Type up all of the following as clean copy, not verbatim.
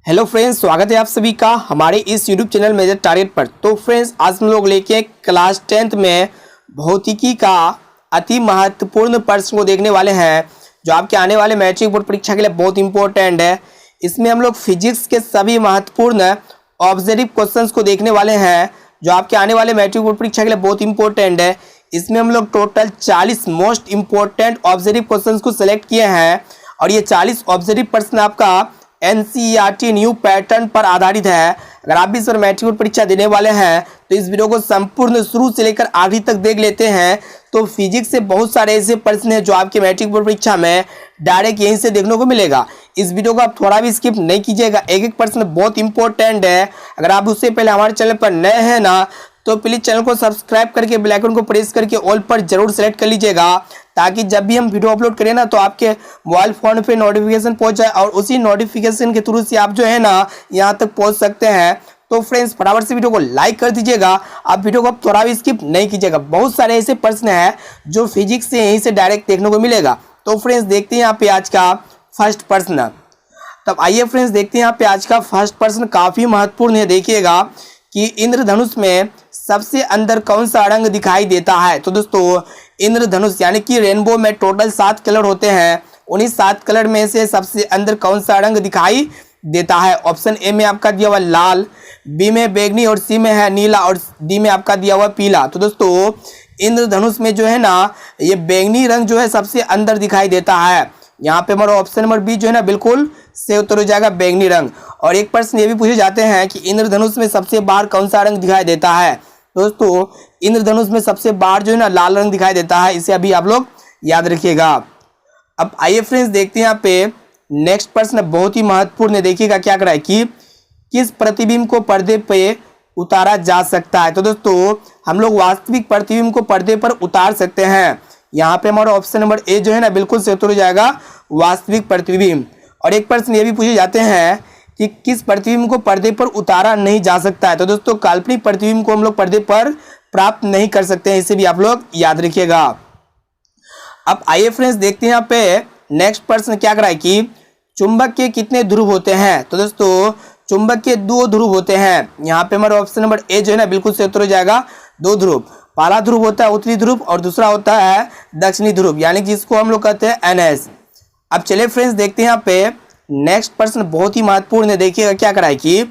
Hello friends, स्वागत है आप सभी का हमारे इस यूट्यूब चैनल मेजर टारगेट पर। तो फ्रेंड्स, आज हम लोग लेके क्लास 10th में भौतिकी का अति महत्वपूर्ण प्रश्न को देखने वाले हैं, जो आपके आने वाले मैट्रिक बोर्ड परीक्षा के लिए बहुत इंपॉर्टेंट है। इसमें हम लोग फिजिक्स के सभी महत्वपूर्ण ऑब्जेक्टिव क्वेश्चंस को देखने वाले हैं, जो आपके आने वाले मैट्रिक बोर्ड परीक्षा के लिए बहुत इंपॉर्टेंट है। इसमें हम लोग total 40 most important objective questions को सिलेक्ट किए हैं, और ये 40 ऑब्जेक्टिव प्रश्न आपका एनसीईआरटी न्यू पैटर्न पर आधारित है। अगर आप भी इस बार मैट्रिक बोर्ड परीक्षा देने वाले हैं तो इस वीडियो को संपूर्ण शुरू से लेकर आखिरी तक देख लेते हैं। तो फिजिक्स से बहुत सारे ऐसे प्रश्न हैं जो आपके मैट्रिक बोर्ड परीक्षा में डायरेक्ट यहीं से देखने को मिलेगा। इस वीडियो को आप थोड़ा भी स्किप नहीं कीजिएगा, एक एक प्रश्न बहुत इंपॉर्टेंट है। अगर आप उससे पहले हमारे चैनल पर नए हैं ना, तो प्लीज चैनल को सब्सक्राइब करके बेल आइकन को प्रेस करके ऑल पर जरूर सेलेक्ट कर लीजिएगा, ताकि जब भी हम वीडियो अपलोड करें ना तो आपके मोबाइल फोन पे नोटिफिकेशन पहुंच जाए, और उसी नोटिफिकेशन के थ्रू से आप जो है ना यहां तक पहुंच सकते हैं। तो फ्रेंड्स, फटाफट से वीडियो को लाइक कर दीजिएगा, आप वीडियो को थोड़ा भी स्किप नहीं कीजिएगा। बहुत सारे ऐसे प्रश्न हैं जो फिजिक्स से यहीं से डायरेक्ट देखने को मिलेगा। तो फ्रेंड्स, देखते हैं यहाँ पे आज का फर्स्ट प्रश्न। तब आइए फ्रेंड्स, देखते हैं यहाँ पे आज का फर्स्ट प्रश्न, काफी महत्वपूर्ण है। देखिएगा कि इंद्रधनुष में सबसे अंदर कौन सा रंग दिखाई देता है। तो दोस्तों, इंद्रधनुष यानी कि रेनबो में टोटल 7 कलर होते हैं, उन्हीं 7 कलर में से सबसे अंदर कौन सा रंग दिखाई देता है। ऑप्शन ए में आपका दिया हुआ लाल, बी में बैंगनी, और सी में है नीला, और डी में आपका दिया हुआ पीला। तो दोस्तों, इंद्रधनुष में जो है ना ये बैंगनी रंग जो है सबसे अंदर दिखाई देता है। यहाँ पे हमारा ऑप्शन नंबर बी जो है ना बिल्कुल से उत्तर हो जाएगा, बैंगनी रंग। और एक प्रश्न ये भी पूछे जाते हैं कि इंद्रधनुष में सबसे बाहर कौन सा रंग दिखाई देता है। दोस्तों, इंद्रधनुष में सबसे बाहर जो है ना लाल रंग दिखाई देता है, इसे अभी आप लोग याद रखिएगा। अब आइए फ्रेंड्स, देखते हैं यहाँ पे नेक्स्ट प्रश्न, बहुत ही महत्वपूर्ण है। देखिएगा क्या करा है कि किस प्रतिबिंब को पर्दे पे उतारा जा सकता है। तो दोस्तों, हम लोग वास्तविक प्रतिबिंब को पर्दे पर उतार सकते हैं। यहाँ पे हमारा ऑप्शन नंबर ए जो है ना बिल्कुल से उत्तर हो जाएगा, वास्तविक प्रतिबिंब। और एक प्रश्न ये भी पूछे जाते हैं कि किस प्रतिबिंब को पर्दे पर उतारा नहीं जा सकता है। तो दोस्तों, काल्पनिक प्रतिबिंब को हम लोग पर्दे पर प्राप्त नहीं कर सकते हैं, इसे भी आप लोग याद रखिएगा। अब आइए फ्रेंड्स, देखते हैं यहाँ पे नेक्स्ट प्रश्न क्या करा है कि चुंबक के कितने ध्रुव होते हैं। तो दोस्तों, चुंबक के 2 ध्रुव होते हैं। यहाँ पे हमारा ऑप्शन नंबर ए जो है ना बिल्कुल से उत्तर हो जाएगा, 2 ध्रुव। पहला ध्रुव होता है उत्तरी ध्रुव, और दूसरा होता है दक्षिणी ध्रुव, यानी जिसको हम लोग कहते हैं NS। अब चलिए फ्रेंड्स, देखते हैं यहाँ पे नेक्स्ट प्रश्न, बहुत ही महत्वपूर्ण है। देखिएगा क्या करा है कि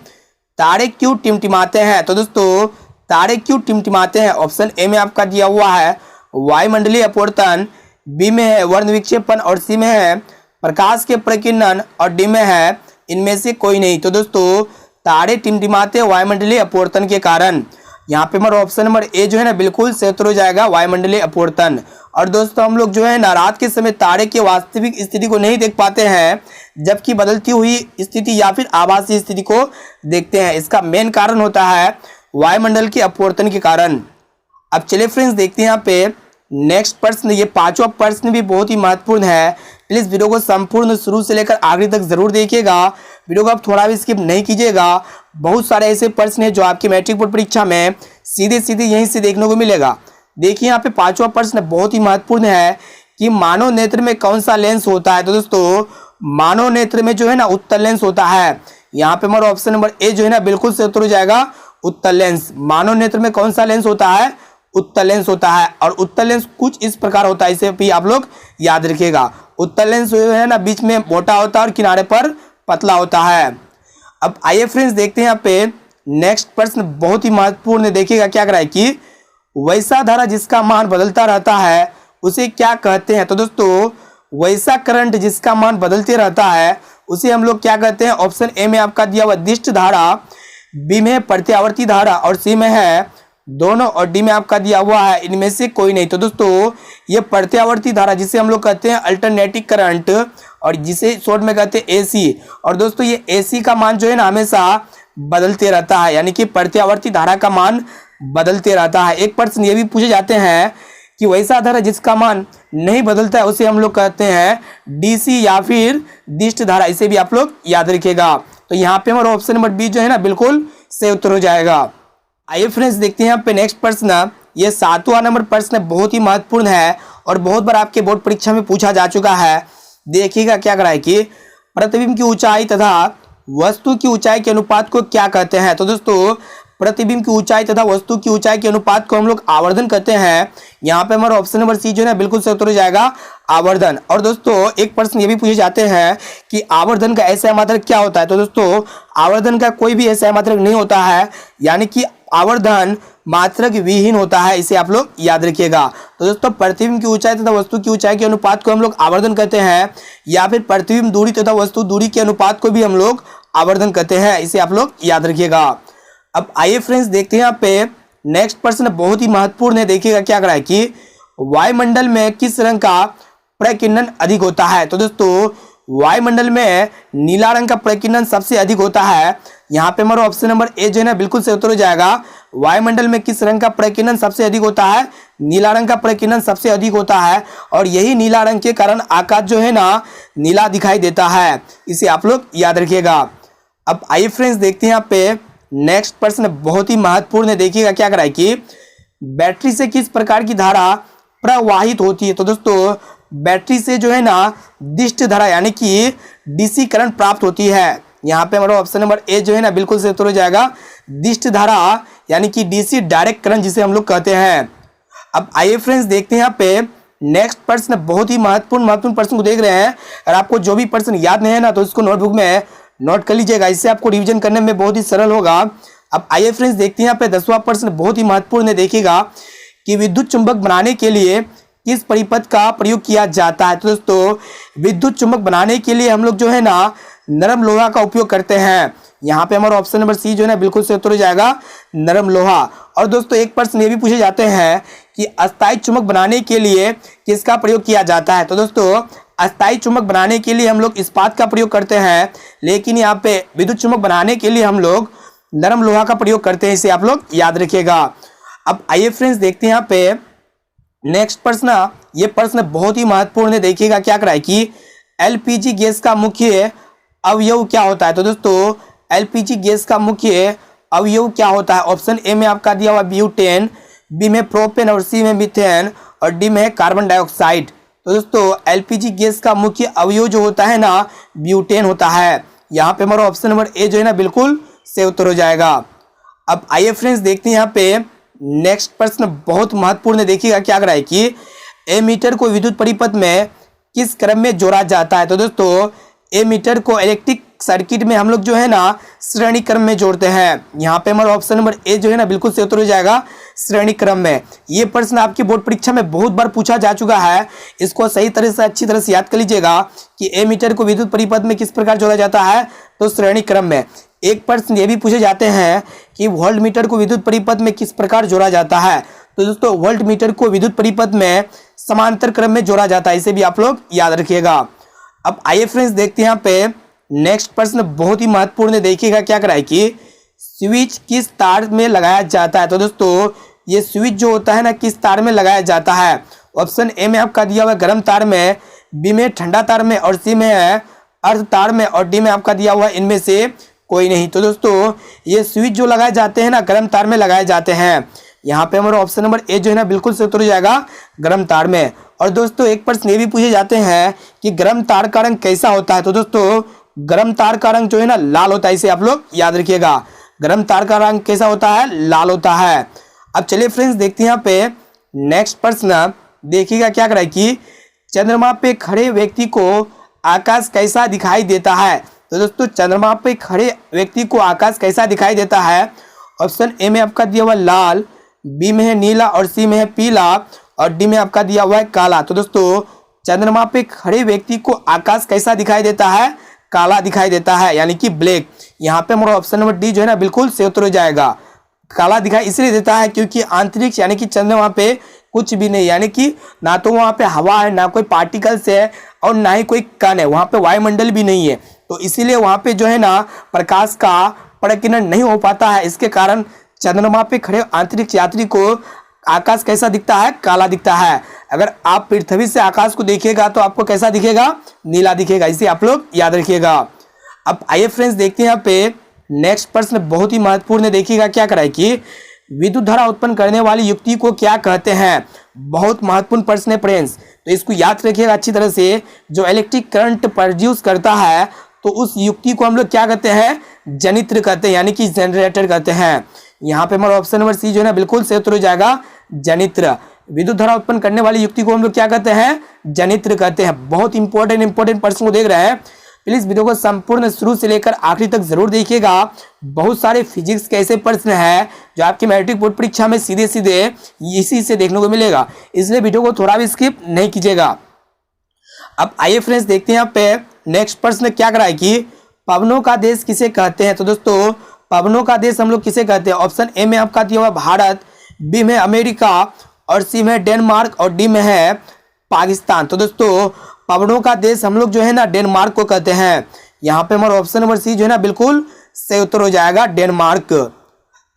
तारे क्यों टिमटिमाते हैं। तो दोस्तों, तारे क्यों टिमटिमाते हैं। ऑप्शन ए में आपका दिया हुआ है वायुमंडलीय अपवर्तन, बी में है वर्ण विक्षेपण, और सी में है प्रकाश के प्रकीर्णन, और डी में है इनमें से कोई नहीं। तो दोस्तों, तारे टिमटिमाते वायुमंडलीय अपवर्तन के कारण। यहाँ पे हमारा ऑप्शन नंबर ए जो है ना बिल्कुल से उत्तर हो जाएगा, वायुमंडलीय अपवर्तन। और दोस्तों, हम लोग जो है ना रात के समय तारे की वास्तविक स्थिति को नहीं देख पाते हैं, जबकि बदलती हुई स्थिति या फिर आभासी स्थिति को देखते हैं। इसका मेन कारण होता है वायुमंडल के अपवर्तन के कारण। अब चलिए फ्रेंड्स, देखते हैं यहाँ पे नेक्स्ट प्रश्न। ये 5वां प्रश्न भी बहुत ही महत्वपूर्ण है। प्लीज वीडियो को संपूर्ण शुरू से लेकर आखिरी तक जरूर देखिएगा, वीडियो को आप थोड़ा भी स्किप नहीं कीजिएगा। बहुत सारे ऐसे प्रश्न हैं जो आपकी मैट्रिक बोर्ड परीक्षा में सीधे सीधे यहीं से देखने को मिलेगा। देखिए यहाँ पे 5वां प्रश्न बहुत ही महत्वपूर्ण है कि मानव नेत्र में कौन सा लेंस होता है। तो दोस्तों, मानव नेत्र में जो है ना उत्तल लेंस होता है। यहाँ पे हमारा ऑप्शन नंबर ए जो है ना बिल्कुल से उत्तर हो जाएगा, उत्तल लेंस। मानव नेत्र में कौन सा लेंस होता है, उत्तल लेंस होता है। और उत्तल लेंस कुछ इस प्रकार होता है, इसे भी आप लोग याद रखिएगा। उत्तल लेंस जो है ना बीच में मोटा होता है और किनारे पर पतला होता है। अब आइए फ्रेंड्स, देखते हैं यहाँ पे नेक्स्ट प्रश्न, बहुत ही महत्वपूर्ण है। देखिएगा क्या करा है कि वैसा धारा जिसका मान बदलता रहता है उसे क्या कहते हैं। तो दोस्तों, वैसा करंट जिसका मान बदलते रहता है उसे हम लोग क्या कहते हैं। ऑप्शन ए में आपका दिया हुआ दिष्ट धारा, बी में प्रत्यावर्ती धारा, और सी में है दोनों, और डी में आपका दिया हुआ है इनमें से कोई नहीं। तो दोस्तों, ये प्रत्यावर्ती धारा जिसे हम लोग कहते हैं अल्टरनेटिंग करंट, और जिसे शॉर्ट में कहते हैं AC। और दोस्तों, ये AC का मान जो है ना हमेशा बदलते रहता है, यानी कि प्रत्यावर्ती धारा का मान बदलते रहता है। एक प्रश्न ये भी पूछे जाते हैं कि वैसा धारा जिसका मान नहीं बदलता है उसे हम लोग कहते हैं DC या फिर दिष्ट धारा, इसे भी आप लोग याद रखिएगा। तो यहाँ पे हमारा ऑप्शन नंबर बी जो है ना बिल्कुल सही उत्तर हो जाएगा। आइए फ्रेंड्स, देखते हैं यहाँ पे नेक्स्ट प्रश्न। ये 7वां नंबर प्रश्न बहुत ही महत्वपूर्ण है और बहुत बार आपके बोर्ड परीक्षा में पूछा जा चुका है। देखिएगा क्या करा है कि प्रतिबिंब की ऊंचाई तथा वस्तु की ऊंचाई के अनुपात को क्या कहते हैं? तो दोस्तों प्रतिबिंब की ऊंचाई तथा वस्तु की ऊंचाई के अनुपात को हम लोग आवर्धन कहते हैं। यहाँ पे हमारा ऑप्शन नंबर सी जो है ना बिल्कुल सही उत्तर हो जाएगा, आवर्धन। और दोस्तों एक प्रश्न ये भी पूछे जाते हैं कि आवर्धन का ऐसा मात्रक क्या होता है? तो दोस्तों आवर्धन का कोई भी ऐसा मात्रक नहीं होता है, यानी कि आवर्धन मात्रक विहीन होता है, इसे आप लोग याद रखिएगा। तो दोस्तों प्रतिबिंब की ऊंचाई तथा वस्तु की ऊंचाई के अनुपात को हम लोग आवर्धन कहते हैं, या फिर प्रतिबिंब दूरी तथा वस्तु दूरी के अनुपात को भी हम लोग आवर्धन कहते हैं, इसे आप लोग याद रखिएगा। अब आइए फ्रेंड्स देखते हैं यहाँ पे नेक्स्ट प्रश्न बहुत ही महत्वपूर्ण है। देखिएगा क्या करा है कि वायुमंडल में किस रंग का प्रकीर्णन अधिक होता है? तो दोस्तों वायुमंडल में नीला रंग का प्रकीर्णन सबसे अधिक होता है। यहाँ पे हमारा ऑप्शन नंबर ए जो है ना बिल्कुल सही उत्तर हो जाएगा। वायुमंडल में किस रंग का प्रकीर्णन सबसे अधिक होता है? नीला रंग का प्रकीर्णन सबसे अधिक होता है, और यही नीला रंग के कारण आकाश जो है ना नीला दिखाई देता है, इसे आप लोग याद रखिएगा। अब आइए फ्रेंड्स देखते हैं यहाँ पे नेक्स्ट प्रश्न बहुत ही महत्वपूर्ण है। देखिएगा क्या करा है कि बैटरी से किस प्रकार की धारा प्रवाहित होती है? तो दोस्तों बैटरी से जो है ना दिष्ट धारा यानी कि डीसी करंट प्राप्त होती है। यहाँ पे हमारा ऑप्शन नंबर ए जो है ना बिल्कुल सही उत्तर हो जाएगा, दिष्ट धारा यानी कि डीसी डायरेक्ट करंट जिसे हम लोग कहते हैं। अब आइए फ्रेंड्स देखते हैं यहाँ पे नेक्स्ट प्रश्न बहुत ही महत्वपूर्ण प्रश्न को देख रहे हैं। और आपको जो भी प्रश्न याद नहीं है ना तो इसको नोटबुक में नोट कर लीजिएगा, इससे आपको रिवीजन करने में बहुत ही सरल होगा। अब आइए फ्रेंड्स देखते हैं यहाँ पे 10वां प्रश्न बहुत ही महत्वपूर्ण है। देखिएगा कि विद्युत चुंबक बनाने के लिए किस परिपथ का प्रयोग किया जाता है? तो दोस्तों विद्युत चुंबक बनाने के लिए हम लोग जो है ना नरम लोहा का उपयोग करते हैं। यहाँ पे हमारा ऑप्शन नंबर सी जो है ना बिल्कुल सही उत्तर हो जाएगा, नरम लोहा। और दोस्तों एक प्रश्न ये भी पूछे जाते हैं कि अस्थायी चुंबक बनाने के लिए किसका प्रयोग किया जाता है? तो दोस्तों अस्थायी चुंबक बनाने के लिए हम लोग इस्पात का प्रयोग करते हैं, लेकिन यहाँ पे विद्युत चुंबक बनाने के लिए हम लोग नरम लोहा का प्रयोग करते हैं, इसे आप लोग याद रखिएगा। अब आइए फ्रेंड्स देखते हैं यहाँ पे नेक्स्ट प्रश्न। ये प्रश्न बहुत ही महत्वपूर्ण है। देखिएगा क्या करा है कि एलपीजी गैस का मुख्य अवयव क्या होता है? तो दोस्तों एलपीजी गैस का मुख्य अवयव क्या होता है? ऑप्शन ए में आपका दिया हुआ ब्यूटेन, बी में प्रोपेन और सी में मीथेन और डी में कार्बन डाइऑक्साइड। तो दोस्तों एलपीजी गैस का मुख्य अवयव जो होता है ना ब्यूटेन होता है। यहाँ पे हमारा ऑप्शन नंबर ए जो है ना बिल्कुल सही उत्तर हो जाएगा। अब आइए फ्रेंड्स देखते हैं यहाँ पे नेक्स्ट प्रश्न बहुत महत्वपूर्ण है। देखिएगा क्या कर रहा है कि एमीटर को विद्युत परिपथ में किस क्रम में जोड़ा जाता है? तो दोस्तों एमीटर को इलेक्ट्रिक सर्किट में हम लोग जो है ना श्रेणी क्रम में जोड़ते हैं। यहाँ पे हमारा ऑप्शन नंबर ए जो है ना बिल्कुल सही उत्तर हो जाएगा, श्रेणी क्रम में। ये प्रश्न आपकी बोर्ड परीक्षा में बहुत बार पूछा जा चुका है, इसको सही तरह से अच्छी तरह से याद कर लीजिएगा कि एमीटर को विद्युत परिपथ में किस प्रकार जोड़ा जाता है, तो श्रेणी क्रम में। एक प्रश्न ये भी पूछे जाते हैं कि वोल्ट मीटर को विद्युत परिपथ में किस प्रकार जोड़ा जाता है? तो दोस्तों वोल्ट मीटर को विद्युत परिपथ में समांतर क्रम में जोड़ा जाता है, इसे भी आप लोग याद रखिएगा। अब आइए फ्रेंड्स देखते हैं यहाँ पे नेक्स्ट प्रश्न बहुत ही महत्वपूर्ण है। देखिएगा क्या करा है कि स्विच किस तार में लगाया जाता है? तो दोस्तों ये स्विच जो होता है ना किस तार में लगाया जाता है? ऑप्शन ए में आपका दिया हुआ है गर्म तार में, बी में ठंडा तार में और सी में है अर्ध तार में और डी में आपका दिया हुआ है इनमें से कोई नहीं। तो दोस्तों ये स्विच जो लगाए जाते हैं ना गर्म तार में लगाए जाते हैं। यहाँ पे हमारा ऑप्शन नंबर ए जो है ना बिल्कुल सही उत्तर हो जाएगा, गर्म तार में। और दोस्तों एक प्रश्न ये भी पूछे जाते हैं कि गर्म तार का रंग कैसा होता है? तो दोस्तों गर्म तार का रंग जो है ना लाल होता है, इसे आप लोग याद रखिएगा। गर्म तार का रंग कैसा होता है? लाल होता है। अब चलिए फ्रेंड्स देखते हैं यहाँ पे नेक्स्ट प्रश्न। देखिएगा क्या कर रहा है कि चंद्रमा पे खड़े व्यक्ति को आकाश कैसा दिखाई देता है? तो दोस्तों चंद्रमा पे खड़े व्यक्ति को आकाश कैसा दिखाई देता है? ऑप्शन ए में आपका दिया हुआ लाल, बी में है नीला और सी में है पीला और डी में आपका दिया हुआ है काला। तो दोस्तों चंद्रमा पे खड़े व्यक्ति को आकाश कैसा दिखाई देता है? काला दिखाई देता है, यानी कि ब्लैक। यहाँ पे हमारा ऑप्शन नंबर डी जो है ना बिल्कुल सही उत्तर हो जाएगा। काला दिखाई इसलिए देता है क्योंकि अंतरिक्ष यानी कि चंद्रमा पे कुछ भी नहीं, यानी कि ना तो वहाँ पे हवा है, ना कोई पार्टिकल्स है और ना ही कोई कण है, वहाँ पे वायुमंडल भी नहीं है। तो इसीलिए वहाँ पे जो है ना प्रकाश का प्रकीर्णन नहीं हो पाता है। इसके कारण चंद्रमा पे खड़े अंतरिक्ष यात्री को आकाश कैसा दिखता है? काला दिखता है। अगर आप पृथ्वी से आकाश को देखिएगा तो आपको कैसा दिखेगा? नीला दिखेगा, इसे आप लोग याद रखिएगा। अब आइए फ्रेंड्स देखते हैं यहाँ पे नेक्स्ट प्रश्न बहुत ही महत्वपूर्ण है। देखिएगा क्या करा है कि विद्युत धारा उत्पन्न करने वाली युक्ति को क्या कहते हैं? बहुत महत्वपूर्ण प्रश्न है फ्रेंड्स, तो इसको याद रखिएगा अच्छी तरह से। जो इलेक्ट्रिक करंट प्रोड्यूस करता है तो उस युक्ति को हम लोग क्या कहते हैं, जनित्र कहते हैं, यानी कि जनरेटर कहते हैं। यहाँ पे हमारा ऑप्शन नंबर सी जो है ना बिल्कुल सही उत्तर हो जाएगा, जनित्र। विद्युत धारा उत्पन्न करने वाली युक्ति को हम लोग क्या कहते हैं, जनित्र कहते हैं। बहुत इंपॉर्टेंट प्रश्न को देख रहे हैं, प्लीज वीडियो को संपूर्ण शुरू से लेकर आखिरी तक जरूर देखिएगा। बहुत सारे फिजिक्स के ऐसे प्रश्न हैं जो आपकी मैट्रिक बोर्ड परीक्षा में सीधे सीधे इसी से देखने को मिलेगा, इसलिए वीडियो को थोड़ा भी स्किप नहीं कीजिएगा। अब आइए फ्रेंड्स देखते हैं यहाँ पे नेक्स्ट प्रश्न क्या करा है कि पवनों का देश किसे कहते हैं। तो दोस्तों पवनों का देश हम लोग किसे कहते हैं। ऑप्शन ए में आपका दिया हुआ भारत, बी में अमेरिका और सी में डेनमार्क और डी में है पाकिस्तान। तो दोस्तों पवनों का देश हम लोग जो है ना डेनमार्क को कहते हैं। यहाँ पे हमारा ऑप्शन नंबर सी जो है ना बिल्कुल सही उत्तर हो जाएगा, डेनमार्क।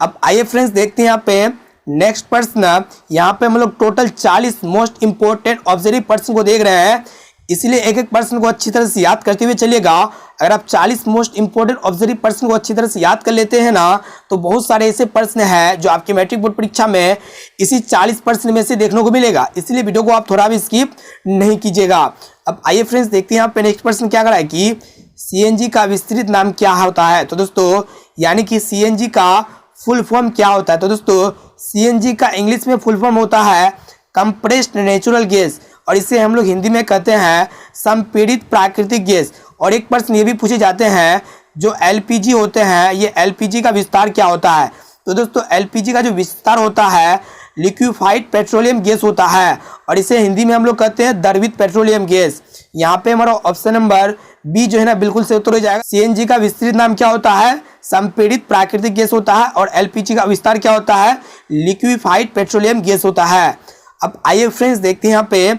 अब आइए फ्रेंड्स देखते हैं यहाँ पे नेक्स्ट प्रश्न। यहाँ पे हम लोग टोटल 40 मोस्ट इंपोर्टेंट ऑब्जर्व प्रश्न को देख रहे हैं, इसलिए एक एक प्रश्न को अच्छी तरह से याद करते हुए चलिएगा। अगर आप 40 मोस्ट इंपोर्टेंट ऑब्जर्व प्रश्न को अच्छी तरह से याद कर लेते हैं ना, तो बहुत सारे ऐसे प्रश्न हैं जो आपके मैट्रिक बोर्ड परीक्षा में इसी 40 प्रश्न में से देखने को मिलेगा, इसलिए वीडियो को आप थोड़ा भी स्किप नहीं कीजिएगा। अब आइए फ्रेंड्स देखते हैं यहाँ पे नेक्स्ट प्रश्न क्या करा है कि सीएनजी का विस्तृत नाम क्या होता है। तो दोस्तों यानी कि सीएनजी का फुल फॉर्म क्या होता है। तो दोस्तों सीएनजी का इंग्लिश में फुल फॉर्म होता है कंप्रेस्ड नेचुरल गैस, और इसे हम लोग हिंदी में कहते हैं संपीड़ित प्राकृतिक गैस। और एक प्रश्न ये भी पूछे जाते हैं जो एलपीजी होते हैं, ये एलपीजी का विस्तार क्या होता है। तो दोस्तों एलपीजी का जो विस्तार होता है लिक्विफाइड पेट्रोलियम गैस होता है, और इसे हिंदी में हम लोग कहते हैं द्रवित पेट्रोलियम गैस। यहाँ पे हमारा ऑप्शन नंबर बी जो है ना बिल्कुल सही उत्तर हो जाएगा। सीएनजी का विस्तृत नाम क्या होता है, संपीड़ित प्राकृतिक गैस होता है, और एलपीजी का विस्तार क्या होता है, लिक्विफाइड पेट्रोलियम गैस होता है। अब आइए फ्रेंड्स देखते हैं यहाँ पे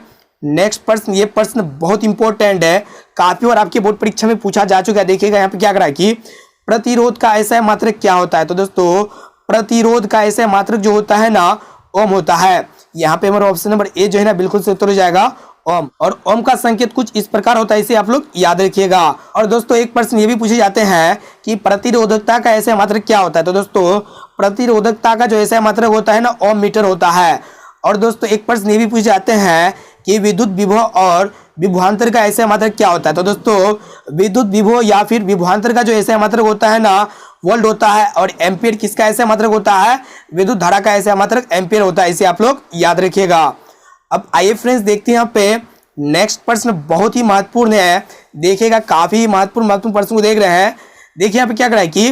नेक्स्ट प्रश्न। ये प्रश्न बहुत इंपॉर्टेंट है, काफी बार आपके बोर्ड परीक्षा में पूछा जा चुका है। देखिएगा यहाँ पे क्या करा है कि प्रतिरोध का ऐसा मात्रक क्या होता है। तो दोस्तों प्रतिरोध का ऐसा मात्रक जो होता है ना ओम होता है। यहाँ पे हमारा ऑप्शन नंबर ए जो है ना बिल्कुल से उत्तर हो जाएगा, ओम। और ओम का संकेत कुछ इस प्रकार होता है, इसे आप लोग याद रखिएगा। और दोस्तों एक प्रश्न ये भी पूछे जाते हैं कि प्रतिरोधकता का ऐसा मात्रक क्या होता है। तो दोस्तों प्रतिरोधकता का जो ऐसा मात्रक होता है ना ओम मीटर होता है। और दोस्तों एक प्रश्न ये भी पूछे जाते हैं कि विद्युत विभव और विभवांतर का ऐसा मात्रक क्या होता है। तो दोस्तों विद्युत विभव या फिर विभवांतर का जो ऐसा मात्रक होता है ना वोल्ट होता है, और एम्पियर किसका ऐसा मात्रक होता है, विद्युत धारा का ऐसा मात्रक एम्पियर होता है, इसे आप लोग याद रखिएगा। अब आइए फ्रेंड्स देखते हैं यहाँ पे नेक्स्ट प्रश्न बहुत ही महत्वपूर्ण है। देखिएगा काफी महत्वपूर्ण प्रश्न को देख रहे हैं। देखिए यहाँ पे क्या करा है कि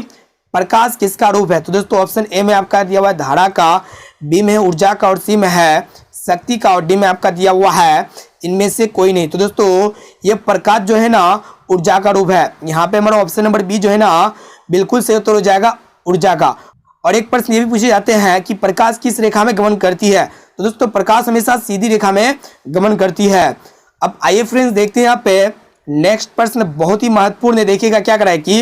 प्रकाश किसका रूप है। तो दोस्तों ऑप्शन ए में आपका दिया हुआ है धारा का, बी में ऊर्जा का, और सी में है शक्ति का, और डी में आपका दिया हुआ है इनमें से कोई नहीं। तो दोस्तों ये प्रकाश जो है ना ऊर्जा का रूप है। यहाँ पे हमारा ऑप्शन नंबर बी जो है ना बिल्कुल सही उत्तर हो जाएगा, ऊर्जा का। और एक प्रश्न ये भी पूछे जाते हैं कि प्रकाश किस रेखा में गमन करती है। तो दोस्तों प्रकाश हमेशा सीधी रेखा में गमन करती है। अब आइए फ्रेंड्स देखते हैं यहाँ पे नेक्स्ट प्रश्न बहुत ही महत्वपूर्ण है। देखिएगा क्या करा है कि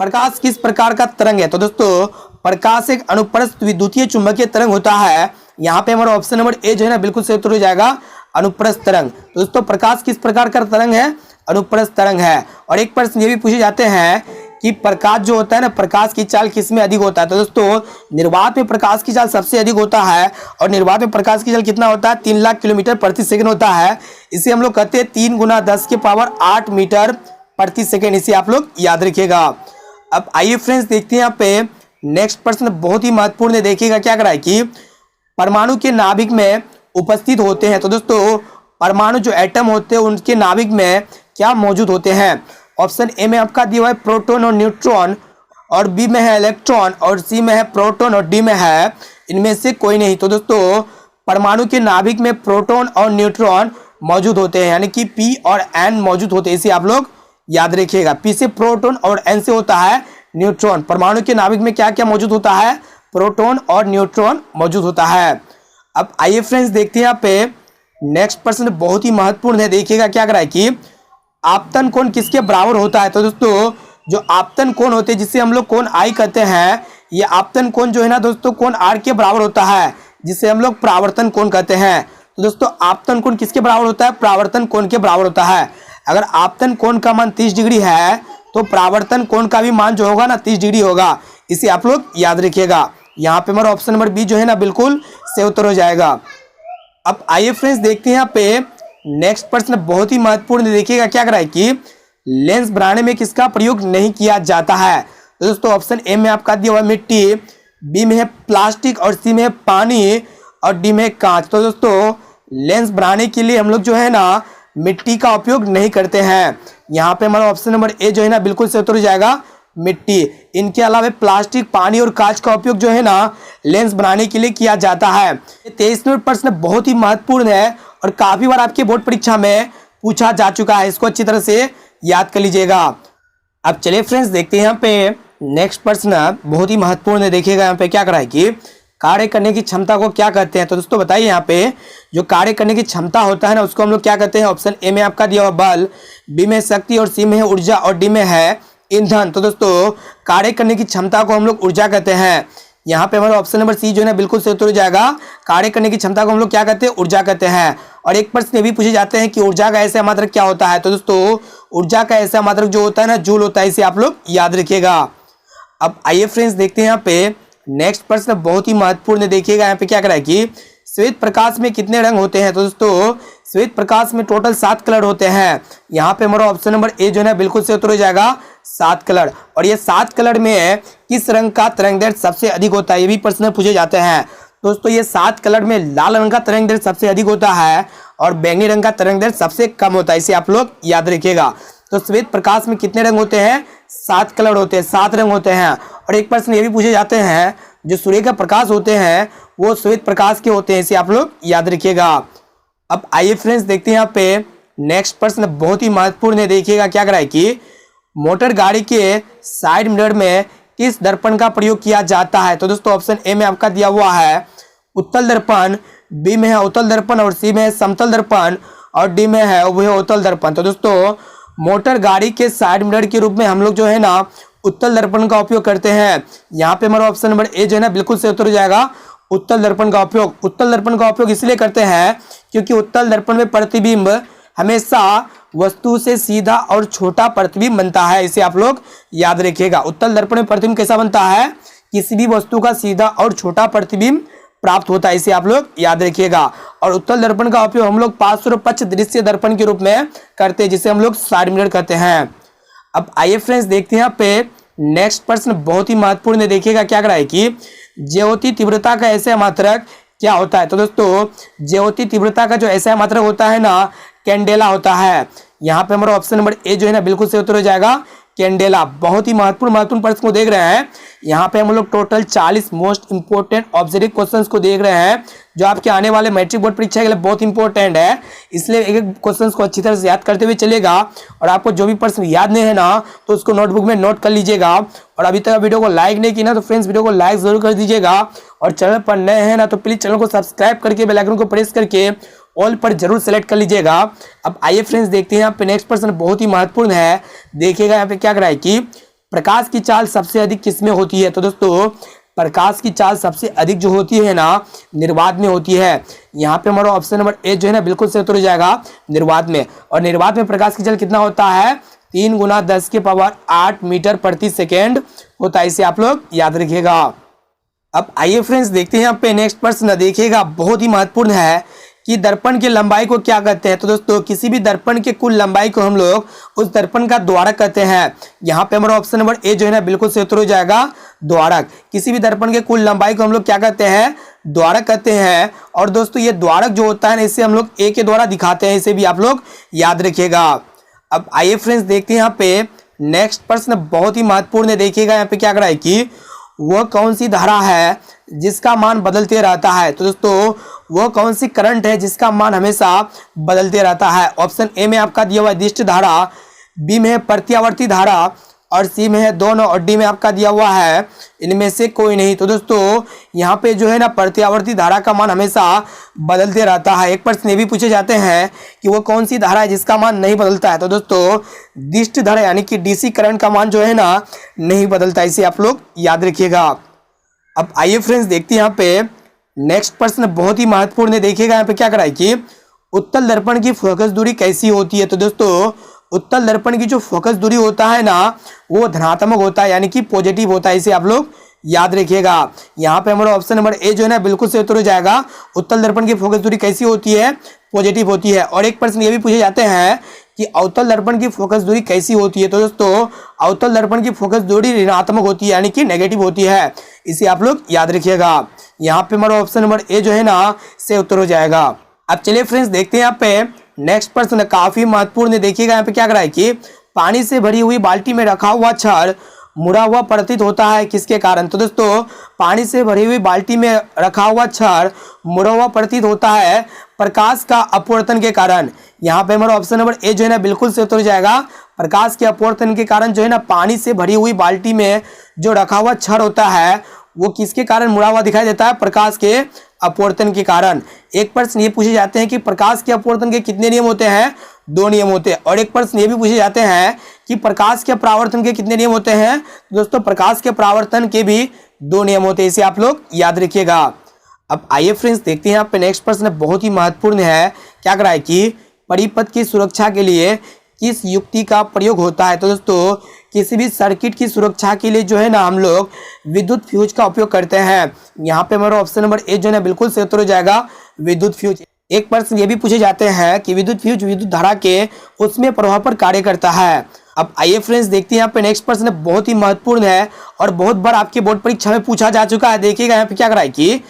प्रकाश किस प्रकार का तरंग है। तो दोस्तों प्रकाश एक अनुप्रस्थ विद्युतीय चुंबकीय तरंग होता है। यहाँ पे हमारा ऑप्शन नंबर ए जो है ना बिल्कुल सही उत्तर हो जाएगा, अनुप्रस्थ तरंग। तो दोस्तों प्रकाश किस प्रकार का तरंग है, अनुप्रस्थ तरंग है। और एक प्रश्न ये भी पूछे जाते हैं कि प्रकाश जो होता है ना प्रकाश की चाल किस में अधिक होता है। तो दोस्तों निर्वात में प्रकाश की चाल सबसे अधिक होता है, और निर्वात में प्रकाश की चाल कितना होता है, 3 लाख किलोमीटर प्रति सेकंड होता है। इसे हम लोग कहते हैं 3 × 10⁸ मीटर प्रति सेकंड, इसे आप लोग याद रखिएगा। अब आइए फ्रेंड्स देखते हैं यहाँ पे नेक्स्ट प्रश्न बहुत ही महत्वपूर्ण है। देखिएगा क्या करा है कि परमाणु के नाभिक में उपस्थित होते हैं। तो दोस्तों परमाणु जो एटम होते हैं उनके नाभिक में क्या मौजूद होते हैं। ऑप्शन ए में आपका दिया हुआ है प्रोटॉन और न्यूट्रॉन, और बी में है इलेक्ट्रॉन, और सी में है प्रोटॉन, और डी में है इनमें से कोई नहीं। तो दोस्तों परमाणु के नाभिक में प्रोटॉन और न्यूट्रॉन मौजूद होते हैं, यानी कि पी और एन मौजूद होते हैं, इसे आप लोग याद रखिएगा। पी से प्रोटॉन और एन से होता है न्यूट्रॉन। परमाणु के नाभिक में क्या क्या मौजूद होता है, प्रोटॉन और न्यूट्रॉन मौजूद होता है। अब आइए फ्रेंड्स देखते हैं यहाँ पे नेक्स्ट प्रश्न बहुत ही महत्वपूर्ण है। देखिएगा क्या करा है कि आपतन कोण किसके बराबर होता है। तो दोस्तों जो आपतन कोण होते हैं जिसे हम लोग कोण आई कहते हैं, ये आपतन कोण जो है ना दोस्तों कोण आर के बराबर होता है, जिसे हम लोग परावर्तन कोण कहते हैं। तो दोस्तों आपतन कोण किसके बराबर होता है, परावर्तन कोण के बराबर होता है। अगर आपतन कोण का मान 30 डिग्री है तो परावर्तन कोण का भी मान जो होगा ना 30 डिग्री होगा, इसे आप लोग याद रखिएगा। यहाँ पे हमारा ऑप्शन नंबर बी जो है ना बिल्कुल सही उत्तर हो जाएगा। अब आइए फ्रेंड्स देखते हैं यहाँ पे नेक्स्ट प्रश्न बहुत ही महत्वपूर्ण। देखिएगा क्या करा है कि लेंस बनाने में किसका प्रयोग नहीं किया जाता है? तो दोस्तों ऑप्शन ए में आपका दिया हुआ है मिट्टी, बी में है प्लास्टिक और सी में है पानी और डी में है कांच। तो दोस्तों लेंस बनाने के लिए हम लोग जो है ना मिट्टी का उपयोग नहीं करते हैं। यहाँ पे हमारा ऑप्शन नंबर ए जो है ना बिल्कुल सही उत्तर हो जाएगा मिट्टी। इनके अलावा प्लास्टिक, पानी और कांच का उपयोग जो है ना लेंस बनाने के लिए किया जाता है। 23 नंबर प्रश्न बहुत ही महत्वपूर्ण है और काफी बार आपके बोर्ड परीक्षा में पूछा जा चुका है, इसको अच्छी तरह से याद कर लीजिएगा। अब चलिए फ्रेंड्स देखते हैं यहाँ पे नेक्स्ट प्रश्न बहुत ही महत्वपूर्ण है। देखिएगा यहाँ पे क्या करा है कि कार्य करने की क्षमता को क्या कहते हैं? तो दोस्तों बताइए यहाँ पे जो कार्य करने की क्षमता होता है ना उसको हम लोग क्या कहते हैं? ऑप्शन ए में आपका दिया हुआ बल, बी में शक्ति और सी में है ऊर्जा और डी में है ईंधन। तो दोस्तों कार्य करने की क्षमता को हम लोग ऊर्जा कहते हैं। यहाँ पे हमारा ऑप्शन नंबर सी जो है ना बिल्कुल सही उत्तर हो जाएगा। कार्य करने की क्षमता को हम लोग क्या कहते हैं? ऊर्जा कहते हैं। और एक प्रश्न ये भी पूछे जाते हैं कि ऊर्जा का ऐसा मात्रक क्या होता है? तो दोस्तों ऊर्जा का ऐसा मात्रक जो होता है ना जूल होता है, इसे आप लोग याद रखिएगा। अब आइए फ्रेंड्स देखते हैं यहाँ पे नेक्स्ट प्रश्न बहुत ही महत्वपूर्ण है। देखिएगा यहाँ पे क्या करा है कि श्वेत प्रकाश में कितने रंग होते हैं? तो दोस्तों श्वेत प्रकाश में टोटल 7 कलर होते हैं। यहाँ पे हमारा ऑप्शन नंबर ए जो है ना बिल्कुल सही उत्तर हो जाएगा 7 कलर। और ये 7 कलर में किस रंग का तरंगदैर्घ्य सबसे अधिक होता है? ये भी प्रश्न पूछे जाते हैं। दोस्तों ये 7 कलर में लाल रंग का तरंगदैर्घ्य सबसे अधिक होता है और बैंगनी रंग का तरंगदैर्घ्य सबसे कम होता है, इसे आप लोग याद रखिएगा। तो श्वेत प्रकाश में कितने रंग होते हैं? 7 कलर होते हैं, 7 रंग होते हैं। और एक प्रश्न ये भी पूछे जाते हैं जो सूर्य का प्रकाश होते हैं वो श्वेत प्रकाश के होते हैं, इसे आप लोग याद रखिएगा। अब आइए फ्रेंड्स देखते हैं यहाँ पे नेक्स्ट प्रश्न बहुत ही महत्वपूर्ण है। देखिएगा क्या करा है कि मोटर गाड़ी के साइड मिरर में किस दर्पण का प्रयोग किया जाता है? तो दोस्तों ऑप्शन ए में आपका दिया हुआ है उत्तल दर्पण, बी में है अवतल दर्पण और सी में है समतल दर्पण और डी में है अवतल दर्पण। तो दोस्तों मोटर गाड़ी के साइड मिरर के रूप में हम लोग जो है ना उत्तल दर्पण का उपयोग करते हैं। यहाँ पे हमारा ऑप्शन नंबर ए जो है ना बिल्कुल सही उत्तर हो जाएगा उत्तल दर्पण का उपयोग। उत्तल दर्पण का उपयोग इसलिए करते हैं क्योंकि उत्तल दर्पण में प्रतिबिंब हमेशा वस्तु से सीधा और छोटा प्रतिबिंब बनता है, इसे आप लोग याद रखिएगा। उत्तल दर्पण में प्रतिबिंब कैसा बनता है? किसी भी वस्तु का सीधा और छोटा प्रतिबिंब प्राप्त होता है, इसे आप लोग याद रखिएगा। और उत्तल दर्पण का उपयोग हम लोग पार्श्व दृश्य दर्पण के रूप में करते हैं, जिसे हम लोग साइड मिरर कहते हैं। अब आइए फ्रेंड्स देखते हैं यहाँ पे नेक्स्ट प्रश्न बहुत ही महत्वपूर्ण है। देखिएगा क्या करा है कि ज्योति तीव्रता का ऐसा मात्रक क्या होता है? तो दोस्तों ज्योति तीव्रता का जो ऐसा मात्रक होता है ना कैंडेला होता है। यहाँ पे हमारा ऑप्शन नंबर ए जो है ना बिल्कुल सही उत्तर हो जाएगा कैंडेला। बहुत ही महत्वपूर्ण प्रश्न को देख रहे हैं। यहाँ पे हम लोग total 40 most important objective questions को देख रहे हैं जो आपके आने वाले मैट्रिक बोर्ड परीक्षा के लिए बहुत इंपॉर्टेंट है, इसलिए एक एक क्वेश्चन को अच्छी तरह से याद करते हुए चलेगा। और आपको जो भी प्रश्न याद नहीं है ना तो उसको नोटबुक में नोट कर लीजिएगा। और अभी तक वीडियो को लाइक नहीं की ना तो फ्रेंड्स वीडियो को लाइक जरूर कर दीजिएगा। और चैनल पर नए हैं ना तो प्लीज चैनल को सब्सक्राइब करके बेल आइकन को प्रेस करके ऑल पर जरूर सेलेक्ट कर लीजिएगा। अब आइए फ्रेंड्स देखते हैं यहाँ पे नेक्स्ट प्रश्न बहुत ही महत्वपूर्ण है। देखिएगा यहाँ पे क्या करा है कि प्रकाश की चाल सबसे अधिक किसमें होती है? तो दोस्तों प्रकाश की चाल सबसे अधिक जो होती है ना निर्वात में होती है। यहाँ पे हमारा ऑप्शन नंबर ए जो है ना बिल्कुल सही उत्तर हो जाएगा निर्वात में। और निर्वात में प्रकाश की चाल कितना होता है? 3 × 10⁸ मीटर प्रति सेकेंड होता है, इसे आप लोग याद रखिएगा। अब आइए फ्रेंड्स देखते हैं यहाँ पे नेक्स्ट प्रश्न। देखिएगा बहुत ही महत्वपूर्ण है कि दर्पण की लंबाई को क्या कहते हैं? तो दोस्तों किसी भी दर्पण के कुल लंबाई को हम लोग उस दर्पण का द्वारक कहते हैं। यहाँ पे हमारा ऑप्शन नंबर ए जो है ना बिल्कुल सही उत्तर हो जाएगा द्वारक। किसी भी दर्पण के कुल लंबाई को हम लोग क्या कहते हैं? द्वारक कहते हैं। और दोस्तों ये द्वारक जो होता है ना इसे हम लोग ए के द्वारा दिखाते हैं, इसे भी आप लोग याद रखिएगा। अब आइए फ्रेंड्स देखते हैं यहाँ पे नेक्स्ट प्रश्न बहुत ही महत्वपूर्ण है। देखिएगा यहाँ पे क्या करा है कि वह कौन सी धारा है जिसका मान बदलते रहता है? तो दोस्तों वो कौन सी करंट है जिसका मान हमेशा बदलते रहता है? ऑप्शन ए में आपका दिया हुआ है दिष्ट धारा, बी में है प्रत्यावर्ती धारा और सी में है दोनों और डी में आपका दिया हुआ है इनमें से कोई नहीं। तो दोस्तों यहाँ पे जो है ना प्रत्यावर्ती धारा का मान हमेशा बदलते रहता है। एक प्रश्न ये भी पूछे जाते हैं कि वो कौन सी धारा है जिसका मान नहीं बदलता है? तो दोस्तों दिष्ट धारा यानी कि डीसी करंट का मान जो है ना नहीं बदलता, इसे आप लोग याद रखिएगा। अब आइए फ्रेंड्स देखते हैं यहाँ पे नेक्स्ट प्रश्न बहुत ही महत्वपूर्ण है। देखिएगा यहाँ पे क्या करा है कि उत्तल दर्पण की फोकस दूरी कैसी होती है? तो दोस्तों उत्तल दर्पण की जो फोकस दूरी होता है ना वो धनात्मक होता है यानी कि पॉजिटिव होता है, इसे आप लोग याद रखिएगा। यहाँ पे हमारा ऑप्शन नंबर ए जो है ना बिल्कुल सही उत्तर हो जाएगा। उत्तल दर्पण की फोकस दूरी कैसी होती है? पॉजिटिव होती है। और एक प्रश्न ये भी पूछे जाते हैं कि अवतल दर्पण की फोकस दूरी कैसी होती है। तो दोस्तों अवतल दर्पण की फोकस दूरी ऋणात्मक होती है, यानी कि नेगेटिव होती है। इसे आप लोग याद रखिएगा। यहाँ पे हमारा ऑप्शन नंबर ए जो है ना से उत्तर हो जाएगा। अब चलिए फ्रेंड्स देखते हैं यहाँ पे नेक्स्ट प्रश्न, काफी महत्वपूर्ण है। देखिएगा यहाँ पे क्या कर रहा है कि पानी से भरी हुई बाल्टी में रखा हुआ छड़ मुड़ा हुआ प्रतीत होता है, किसके कारण। तो दोस्तों पानी से भरी हुई बाल्टी में रखा हुआ छड़ मुड़ा हुआ प्रतीत होता है प्रकाश का अपवर्तन के कारण। यहाँ पे हमारा ऑप्शन नंबर ए जो है ना बिल्कुल से उत्तर हो जाएगा। प्रकाश के अपवर्तन के कारण जो है ना पानी से भरी हुई बाल्टी में जो रखा हुआ छड़ होता है वो किसके कारण मुड़ा हुआ दिखाई देता है, प्रकाश के अपवर्तन के कारण। एक प्रश्न ये पूछे जाते हैं कि प्रकाश के अपवर्तन के कितने नियम होते हैं, 2 नियम होते हैं। और एक प्रश्न ये भी पूछे जाते हैं कि प्रकाश के परावर्तन के कितने नियम होते हैं। दोस्तों प्रकाश के परावर्तन के भी 2 नियम होते हैं, इसे आप लोग याद रखिएगा। अब आइए फ्रेंड्स देखते हैं यहाँ पे नेक्स्ट प्रश्न बहुत ही महत्वपूर्ण है। क्या कर रहा है कि परिपथ की सुरक्षा के लिए किस युक्ति का प्रयोग होता है। तो दोस्तों किसी भी सर्किट की सुरक्षा के लिए जो है ना हम लोग विद्युत फ्यूज का उपयोग करते हैं। यहाँ पे हमारा ऑप्शन नंबर ए जो है ना बिल्कुल से उत्तर हो जाएगा, विद्युत फ्यूज। एक प्रश्न ये भी पूछे जाते हैं कि विद्युत फ्यूज विद्युत धारा के उसमें प्रभाव पर कार्य करता है। अब आइए फ्रेंड्स देखते हैं यहाँ पे नेक्स्ट प्रश्न बहुत ही महत्वपूर्ण है और बहुत बार आपके बोर्ड परीक्षा में पूछा जा चुका है। देखिएगा यहाँ पे क्या कर रहा है कि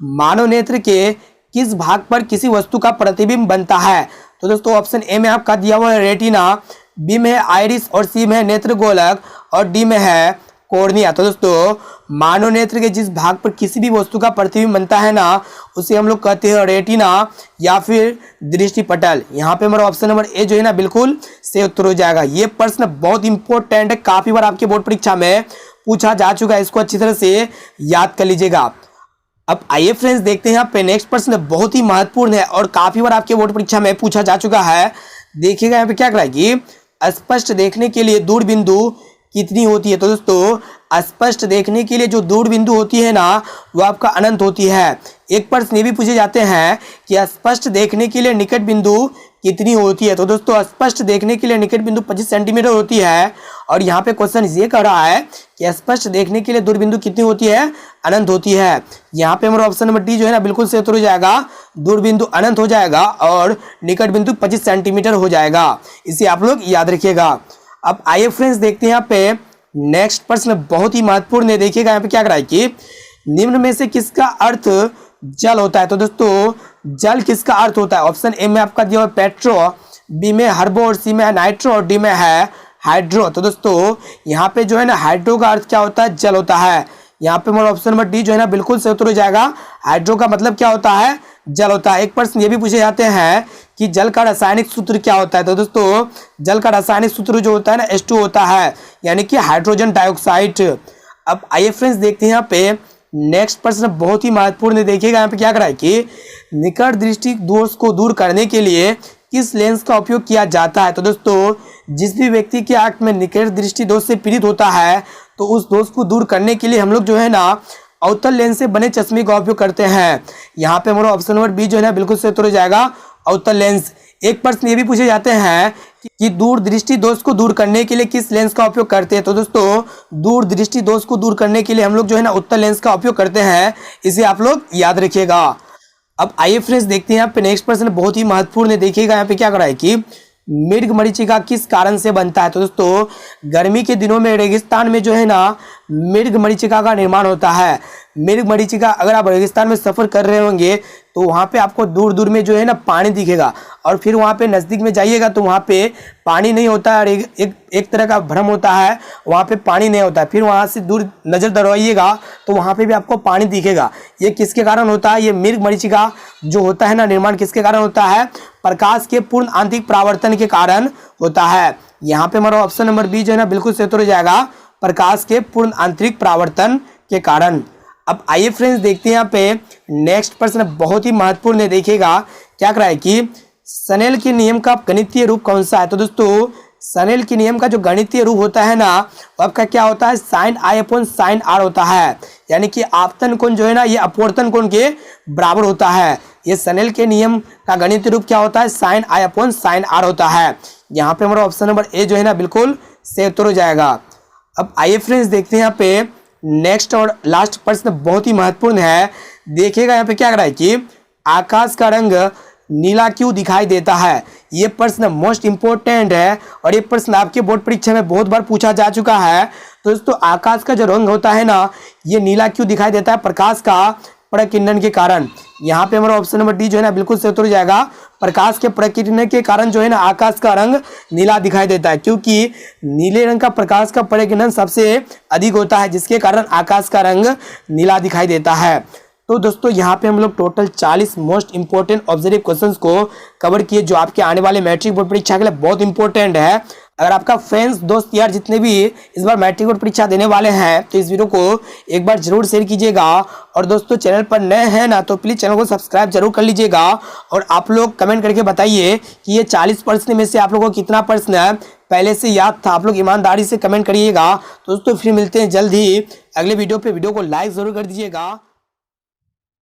मानव नेत्र के किस भाग पर किसी वस्तु का प्रतिबिंब बनता है। तो दोस्तों ऑप्शन ए में आपका दिया हुआ है रेटिना, बी में है आइरिस और सी में है नेत्र गोलक और डी में है कॉर्निया। तो दोस्तों मानव नेत्र के जिस भाग पर किसी भी वस्तु का प्रतिबिंब बनता है ना उसे हम लोग कहते हैं रेटिना या फिर दृष्टि पटल। यहाँ पे हमारा ऑप्शन नंबर ए जो है ना बिल्कुल से उत्तर हो जाएगा। ये प्रश्न बहुत इंपॉर्टेंट है, काफी बार आपके बोर्ड परीक्षा में पूछा जा चुका है, इसको अच्छी तरह से याद कर लीजिएगा। अब आइए फ्रेंड्स देखते हैं यहाँ पे नेक्स्ट प्रश्न बहुत ही महत्वपूर्ण है और काफी बार आपके बोर्ड परीक्षा में पूछा जा चुका है। देखिएगा यहाँ पे क्या करा कि स्पष्ट देखने के लिए दूर बिंदु कितनी होती है। तो दोस्तों स्पष्ट देखने के लिए जो दूर बिंदु होती है ना वो आपका अनंत होती है। एक प्रश्न ये भी पूछे जाते हैं कि स्पष्ट देखने के लिए निकट बिंदु कितनी होती है। तो दोस्तों स्पष्ट देखने के लिए निकट बिंदु 25 सेंटीमीटर होती है। और यहाँ पे क्वेश्चन ये कह रहा है कि स्पष्ट देखने के लिए दूर बिंदु कितनी होती है, अनंत होती है। यहाँ पे हमारा ऑप्शन नंबर डी जो है ना बिल्कुल से उत्तर हो जाएगा, दूर बिंदु अनंत हो जाएगा और निकट बिंदु 25 सेंटीमीटर हो जाएगा। इसे आप लोग याद रखिएगा। अब आइए फ्रेंड्स देखते हैं यहाँ पे नेक्स्ट प्रश्न बहुत ही महत्वपूर्ण है। देखिएगा यहाँ पे क्या कर रहा है कि निम्न में से किसका अर्थ जल होता है। तो दोस्तों जल किसका अर्थ होता है। ऑप्शन ए में आपका दिया हुआ पेट्रो, बी में हर्बो और सी में है नाइट्रो और डी में है हाइड्रो। तो दोस्तों यहाँ पे जो है ना हाइड्रो का अर्थ क्या होता है, जल होता है। यहाँ पे हमारा ऑप्शन नंबर डी जो है ना बिल्कुल से उत्तर हो जाएगा। हाइड्रो का मतलब क्या होता है, जल होता है। एक प्रश्न ये भी पूछे जाते हैं कि जल का रासायनिक सूत्र क्या होता है। तो दोस्तों जल का रासायनिक सूत्र जो होता है ना H2 होता है, यानी कि हाइड्रोजन डाइऑक्साइड। अब आइए फ्रेंड्स देखते हैं यहाँ पे नेक्स्ट प्रश्न बहुत ही महत्वपूर्ण है। देखिएगा यहाँ पे क्या करा है कि निकट दृष्टि दोष को दूर करने के लिए किस लेंस का उपयोग किया जाता है। तो दोस्तों जिस भी व्यक्ति की आंख में निकट दृष्टि दोष से पीड़ित होता है तो उस दोष को दूर करने के लिए हम लोग जो है ना अवतल लेंस से बने चश्मे का उपयोग करते हैं। यहाँ पे हमारा ऑप्शन नंबर बी जो है ना बिल्कुल से उत्तर हो जाएगा, अवतल लेंस। एक प्रश्न ये भी पूछे जाते हैं कि दूर दृष्टि दोष को दूर करने के लिए किस लेंस का उपयोग करते हैं। तो दोस्तों दूर दृष्टि दोष को दूर करने के लिए हम लोग जो है ना उत्तल लेंस का उपयोग करते हैं, इसे आप लोग याद रखिएगा। अब आइए फ्रेंड्स देखते हैं यहाँ पे नेक्स्ट प्रश्न बहुत ही महत्वपूर्ण है। देखिएगा यहाँ पे क्या करा है कि मृग मरीचिका किस कारण से बनता है। तो दोस्तों गर्मी के दिनों में रेगिस्तान में जो है ना मृग मरीचिका का निर्माण होता है। मृग मरीचिका अगर आप रेगिस्तान में सफर कर रहे होंगे तो वहाँ पे आपको दूर दूर में जो है ना पानी दिखेगा और फिर वहाँ पे नज़दीक में जाइएगा तो वहाँ पे पानी नहीं होता है, एक तरह का भ्रम होता है, वहाँ पे पानी नहीं होता है। फिर वहाँ से दूर नज़र दौड़ाइएगा तो वहाँ पे भी आपको पानी दिखेगा। ये किसके कारण होता है, ये मृग मरीचिका जो होता है ना निर्माण किसके कारण होता है, प्रकाश के पूर्ण आंतरिक परावर्तन के कारण होता है। यहाँ पे हमारा ऑप्शन नंबर बी जो है ना बिल्कुल से उत्तर हो जाएगा, प्रकाश के पूर्ण आंतरिक परावर्तन के कारण। अब आइए फ्रेंड्स देखते हैं यहाँ पे नेक्स्ट प्रश्न बहुत ही महत्वपूर्ण है। देखिएगा क्या करा है कि स्नेल के नियम का गणितीय रूप कौन सा है। तो दोस्तों स्नेल के नियम का जो गणितीय रूप होता है ना वो आपका क्या होता है, sine i upon sine r होता है। यानी कि आपतन कोण जो है ना ये अपवर्तन कोण के बराबर होता है। ये स्नेल के नियम का गणितीय रूप क्या होता है, sine i upon sine r होता है। यहाँ पे हमारा ऑप्शन नंबर ए जो है ना बिल्कुल से उत्तर हो जाएगा। अब आइए फ्रेंड्स देखते हैं यहाँ पे नेक्स्ट और लास्ट प्रश्न बहुत ही महत्वपूर्ण है। देखिएगा यहाँ पे क्या कर रहा है कि आकाश का रंग नीला क्यों दिखाई देता है? ये प्रश्न मोस्ट इंपॉर्टेंट है और ये प्रश्न आपके बोर्ड परीक्षा में बहुत बार पूछा जा चुका है। तो दोस्तों आकाश का जो रंग होता है ना, ये नीला क्यों दिखाई देता है? प्रकाश का प्रकीर्णन के कारण। यहाँ पे हमारा ऑप्शन नंबर डी जो है ना बिल्कुल सही उत्तर हो जाएगा। प्रकाश के प्रकीर्णन के कारण जो है ना आकाश का रंग नीला दिखाई देता है, क्योंकि नीले रंग का प्रकाश का प्रकीर्णन सबसे अधिक होता है, जिसके कारण आकाश का रंग नीला दिखाई देता है। तो दोस्तों यहाँ पे हम लोग total 40 most important observe questions को कवर किए, जो आपके आने वाले मैट्रिक बोर्ड परीक्षा के लिए बहुत इंपॉर्टेंट है। अगर आपका फ्रेंड्स दोस्त यार जितने भी इस बार मैट्रिक बोर्ड परीक्षा देने वाले हैं, तो इस वीडियो को एक बार जरूर शेयर कीजिएगा। और दोस्तों चैनल पर नए हैं ना, तो प्लीज़ चैनल को सब्सक्राइब जरूर कर लीजिएगा। और आप लोग कमेंट करके बताइए कि ये 40 प्रश्न में से आप लोगों को कितना प्रश्न पहले से याद था। आप लोग ईमानदारी से कमेंट करिएगा। तो दोस्तों फिर मिलते हैं जल्द ही अगले वीडियो पे। वीडियो को लाइक जरूर कर दीजिएगा।